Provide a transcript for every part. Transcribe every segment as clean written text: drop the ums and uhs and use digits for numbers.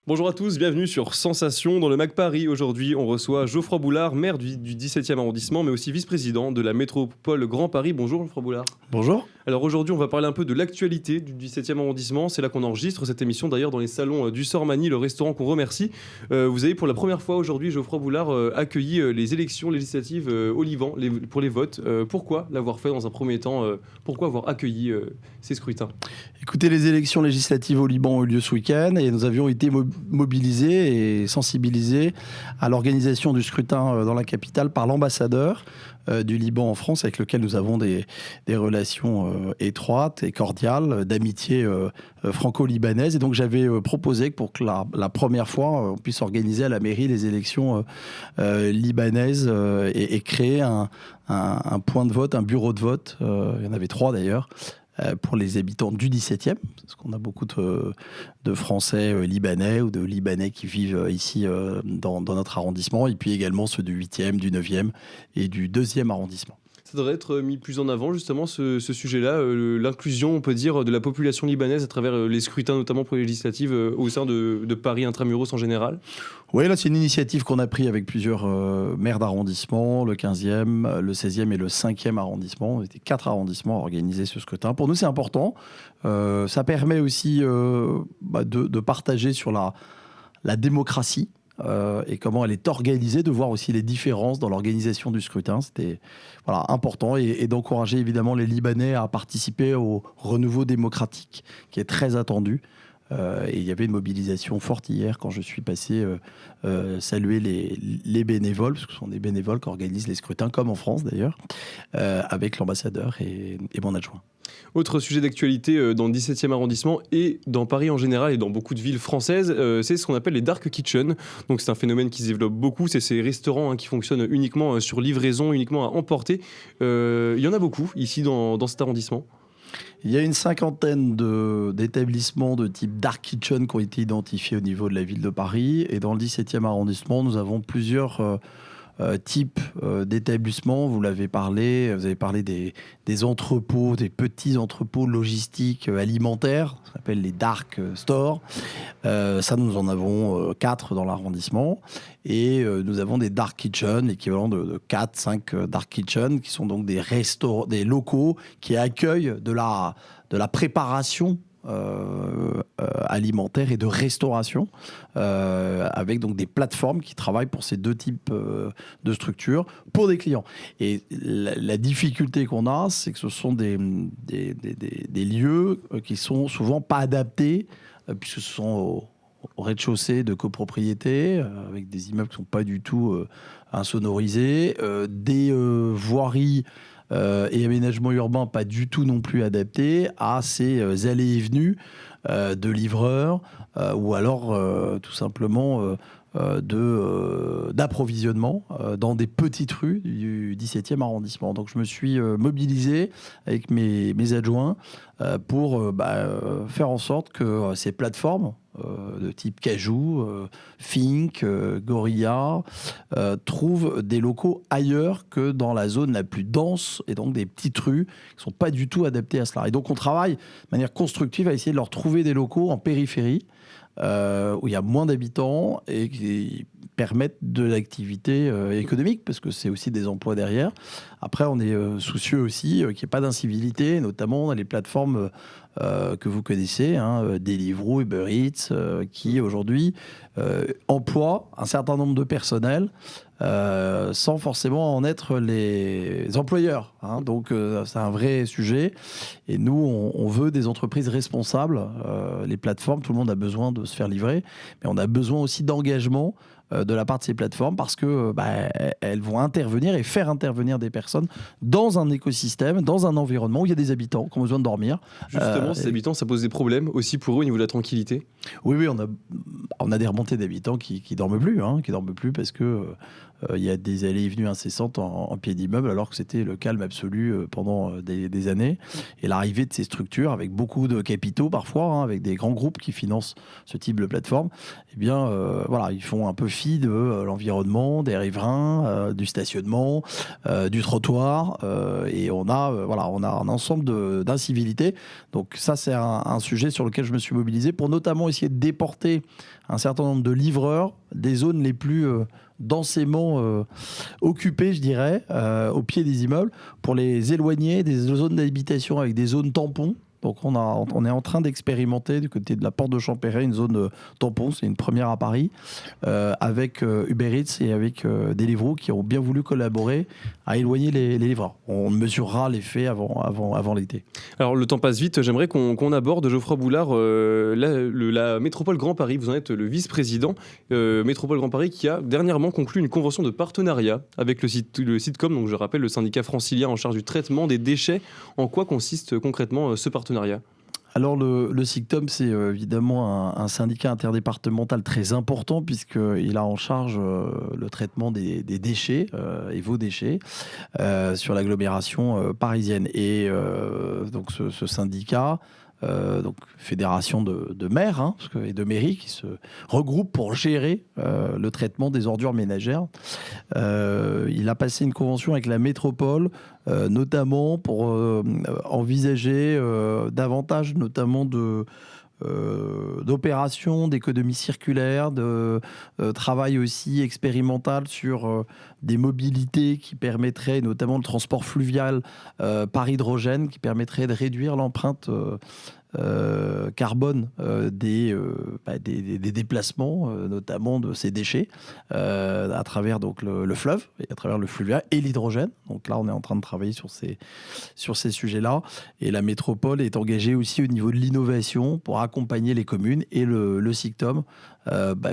Bonjour à tous, bienvenue sur Sensation dans le Mac Paris. Aujourd'hui, on reçoit Geoffroy Boulard, maire du 17e arrondissement, mais aussi vice-président de la métropole Grand Paris. Bonjour Geoffroy Boulard. Bonjour. Alors aujourd'hui, on va parler un peu de l'actualité du 17e arrondissement. C'est là qu'on enregistre cette émission, d'ailleurs, dans les salons du Sormani, le restaurant qu'on remercie. Vous avez pour la première fois aujourd'hui, Geoffroy Boulard, accueilli les élections législatives au Liban pour les votes. Pourquoi l'avoir fait dans un premier temps Pourquoi avoir accueilli ces scrutins? Écoutez, les élections législatives au Liban ont eu lieu ce week-end et nous avions été mobilisés et sensibilisés à l'organisation du scrutin dans la capitale par l'ambassadeur du Liban en France, avec lequel nous avons des relations étroites et cordiales, d'amitié franco-libanaise. Et donc j'avais proposé que pour que la première fois, on puisse organiser à la mairie les élections libanaises et créer un point de vote, un bureau de vote. Il y en avait 3 d'ailleurs. Pour les habitants du 17e, parce qu'on a beaucoup de Français libanais ou de Libanais qui vivent ici dans notre arrondissement, et puis également ceux du 8e, du 9e et du 2e arrondissement. Ça devrait être mis plus en avant, justement, ce sujet-là, l'inclusion, on peut dire, de la population libanaise à travers les scrutins, notamment pour les législatives, au sein de Paris intramuros en général. Oui, là, c'est une initiative qu'on a prise avec plusieurs maires d'arrondissement, le 15e, le 16e et le 5e arrondissement. On était 4 arrondissements à organiser ce scrutin. Pour nous, c'est important. Ça permet aussi de partager sur la démocratie. Et comment elle est organisée, de voir aussi les différences dans l'organisation du scrutin. C'était important et d'encourager évidemment les Libanais à participer au renouveau démocratique qui est très attendu. Et il y avait une mobilisation forte hier quand je suis passé saluer les bénévoles, parce que ce sont des bénévoles qui organisent les scrutins, comme en France d'ailleurs, avec l'ambassadeur et mon adjoint. Autre sujet d'actualité dans le 17e arrondissement et dans Paris en général et dans beaucoup de villes françaises, c'est ce qu'on appelle les dark kitchens. Donc c'est un phénomène qui se développe beaucoup, c'est ces restaurants qui fonctionnent uniquement sur livraison, uniquement à emporter. Il y en a beaucoup ici dans cet arrondissement. Il y a une 50aine d'établissements de type dark kitchen qui ont été identifiés au niveau de la ville de Paris. Et dans le 17e arrondissement, nous avons plusieurs types d'établissements. Vous avez parlé des entrepôts, des petits entrepôts logistiques alimentaires, ça s'appelle les dark stores. Ça, nous en avons 4 dans l'arrondissement. Et nous avons des dark kitchens, l'équivalent de 4-5 dark kitchens, qui sont donc des locaux qui accueillent de la préparation alimentaire et de restauration, avec donc des plateformes qui travaillent pour ces 2 types de structures pour des clients. Et la difficulté qu'on a, c'est que ce sont des lieux qui sont souvent pas adaptés, puisque ce sont au rez-de-chaussée de copropriété, avec des immeubles qui ne sont pas du tout insonorisés, des voiries et aménagement urbain pas du tout non plus adapté à ces allées et venues de livreurs ou alors tout simplement d'approvisionnement dans des petites rues du 17e arrondissement. Donc je me suis mobilisé avec mes adjoints pour faire en sorte que ces plateformes de type Cajou, Fink, Gorilla, trouvent des locaux ailleurs que dans la zone la plus dense, et donc des petites rues qui ne sont pas du tout adaptées à cela. Et donc on travaille de manière constructive à essayer de leur trouver des locaux en périphérie, où il y a moins d'habitants et qui permettent de l'activité économique, parce que c'est aussi des emplois derrière. Après, on est soucieux aussi qu'il n'y ait pas d'incivilité, notamment dans les plateformes que vous connaissez, Deliveroo, Uber Eats, qui aujourd'hui emploient un certain nombre de personnels sans forcément en être les employeurs. Donc c'est un vrai sujet. Et nous, on veut des entreprises responsables. Les plateformes, tout le monde a besoin de se faire livrer, mais on a besoin aussi d'engagement de la part de ces plateformes, parce que elles vont intervenir et faire intervenir des personnes dans un écosystème, dans un environnement où il y a des habitants qui ont besoin de dormir. Justement, ces habitants, ça pose des problèmes aussi pour eux au niveau de la tranquillité. Oui, on a des remontées d'habitants qui dorment plus, parce que il y a des allées et venues incessantes en pied d'immeuble, alors que c'était le calme absolu pendant des années. Et l'arrivée de ces structures, avec beaucoup de capitaux parfois, avec des grands groupes qui financent ce type de plateforme, eh bien, ils font un peu profit de l'environnement, des riverains, du stationnement, du trottoir. Et on a un ensemble d'incivilités. Donc ça, c'est un sujet sur lequel je me suis mobilisé pour notamment essayer de déporter un certain nombre de livreurs des zones les plus densément occupées, je dirais, au pied des immeubles, pour les éloigner des zones d'habitation avec des zones tampons. Donc on est en train d'expérimenter du côté de la porte de Champéret une zone tampon, c'est une première à Paris, avec Uber Eats et avec Deliveroo qui ont bien voulu collaborer à éloigner les livreurs. On mesurera l'effet avant l'été. Alors le temps passe vite, j'aimerais qu'on aborde, Geoffroy Boulard, la Métropole Grand Paris. Vous en êtes le vice-président. Métropole Grand Paris qui a dernièrement conclu une convention de partenariat avec le Sitcom, donc je rappelle le syndicat francilien en charge du traitement des déchets. En quoi consiste concrètement ce partenariat ? Alors le SICTOM, c'est évidemment un syndicat interdépartemental très important puisqu'il a en charge le traitement des déchets et vos déchets sur l'agglomération parisienne. Et donc ce syndicat, donc fédération de maires et de mairies qui se regroupent pour gérer le traitement des ordures ménagères. Il a passé une convention avec la métropole, notamment pour envisager davantage notamment d'opérations d'économie circulaire, de travail aussi expérimental sur des mobilités qui permettraient, notamment le transport fluvial par hydrogène, qui permettrait de réduire l'empreinte carbone des déplacements, notamment de ces déchets, à travers donc le fleuve, et à travers le fluvial et l'hydrogène. Donc là, on est en train de travailler sur ces sujets-là. Et la métropole est engagée aussi au niveau de l'innovation pour accompagner les communes et le SICTOM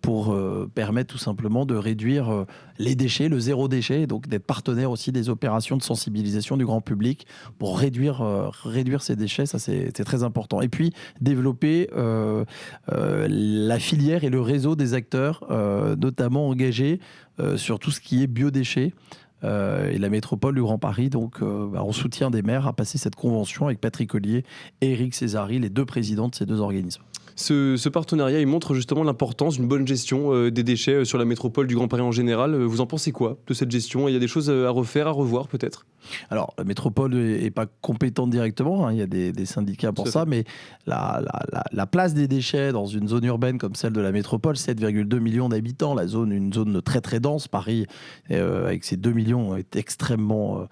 pour permettre tout simplement de réduire les déchets, le zéro déchet, donc d'être partenaire aussi des opérations de sensibilisation du grand public pour réduire ces déchets. Ça, c'est très important. Et puis, développer la filière et le réseau des acteurs, notamment engagés sur tout ce qui est biodéchets. Et la métropole du Grand Paris, donc, en soutien des maires, a passé cette convention avec Patrick Ollier et Éric Césari, les deux présidents de ces deux organismes. Ce partenariat, il montre justement l'importance d'une bonne gestion des déchets sur la métropole du Grand Paris en général. Vous en pensez quoi de cette gestion ? Il y a des choses à refaire, à revoir peut-être ? Alors, la métropole n'est pas compétente directement, il y a des syndicats pour ça, mais la place des déchets dans une zone urbaine comme celle de la métropole, 7,2 millions d'habitants, une zone très très dense, Paris, avec ses 2 millions, est extrêmement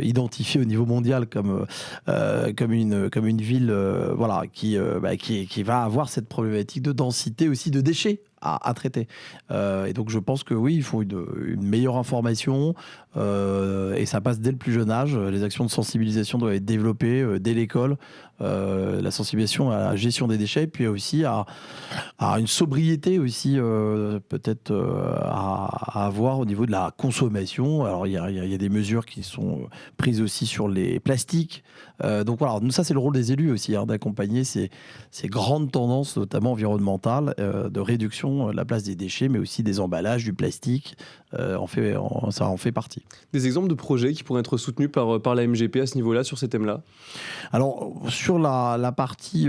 identifiée au niveau mondial comme une ville qui va avoir cette problématique de densité aussi de déchets à traiter. Et donc je pense que oui, il faut une meilleure information et ça passe dès le plus jeune âge. Les actions de sensibilisation doivent être développées dès l'école. La sensibilisation à la gestion des déchets, puis aussi à une sobriété aussi peut-être à avoir au niveau de la consommation. Alors il y a des mesures qui sont prises aussi sur les plastiques. Donc voilà, ça c'est le rôle des élus aussi, d'accompagner ces grandes tendances, notamment environnementales, de réduction de la place des déchets, mais aussi des emballages, du plastique. Ça en fait partie. Des exemples de projets qui pourraient être soutenus par la MGP à ce niveau-là, sur ces thèmes-là ? Alors, sur la partie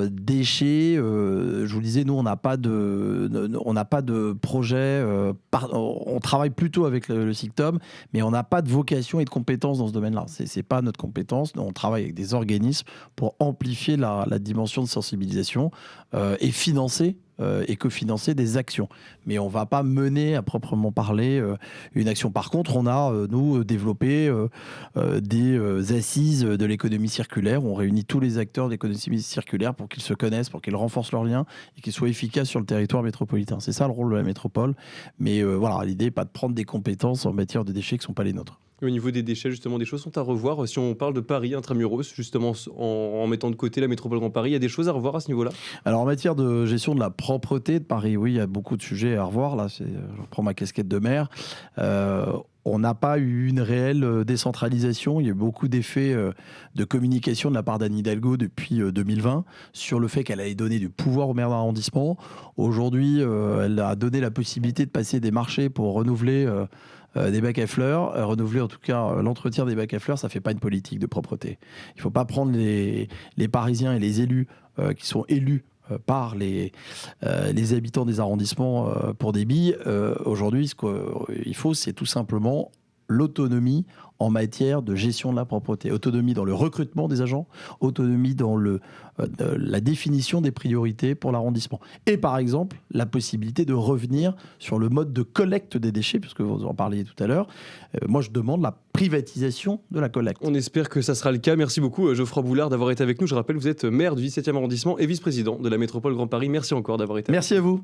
déchets, je vous le disais, nous, on n'a pas de projet. On travaille plutôt avec le SICTOM, mais on n'a pas de vocation et de compétences dans ce domaine-là. C'est pas notre compétence. Nous, on travaille avec des organismes pour amplifier la dimension de sensibilisation et financer et cofinancer des actions. Mais on ne va pas mener à proprement parler une action. Par contre, on a, nous, développé des assises de l'économie circulaire. On réunit tous les acteurs de l'économie circulaire pour qu'ils se connaissent, pour qu'ils renforcent leurs liens et qu'ils soient efficaces sur le territoire métropolitain. C'est ça le rôle de la métropole. Mais voilà, l'idée n'est pas de prendre des compétences en matière de déchets qui ne sont pas les nôtres. Au niveau des déchets, justement, des choses sont à revoir. Si on parle de Paris intramuros, justement, en mettant de côté la métropole Grand Paris, il y a des choses à revoir à ce niveau-là ? Alors, en matière de gestion de la propreté de Paris, oui, il y a beaucoup de sujets à revoir. Là, je reprends ma casquette de maire. On n'a pas eu une réelle décentralisation. Il y a eu beaucoup d'effets de communication de la part d'Anne Hidalgo depuis 2020 sur le fait qu'elle allait donner du pouvoir au maire d'arrondissement. Aujourd'hui, elle a donné la possibilité de passer des marchés pour renouveler des bacs à fleurs, renouveler en tout cas l'entretien des bacs à fleurs. Ça ne fait pas une politique de propreté. Il ne faut pas prendre les Parisiens et les élus qui sont élus par les habitants des arrondissements pour des billes. Aujourd'hui, ce qu'il faut, c'est tout simplement l'autonomie en matière de gestion de la propreté. Autonomie dans le recrutement des agents, autonomie dans la définition des priorités pour l'arrondissement. Et par exemple, la possibilité de revenir sur le mode de collecte des déchets, puisque vous en parliez tout à l'heure. Moi, je demande la privatisation de la collecte. On espère que ça sera le cas. Merci beaucoup Geoffroy Boulard d'avoir été avec nous. Je rappelle, vous êtes maire du 17e arrondissement et vice-président de la métropole Grand Paris. Merci encore d'avoir été avec nous. Merci à vous.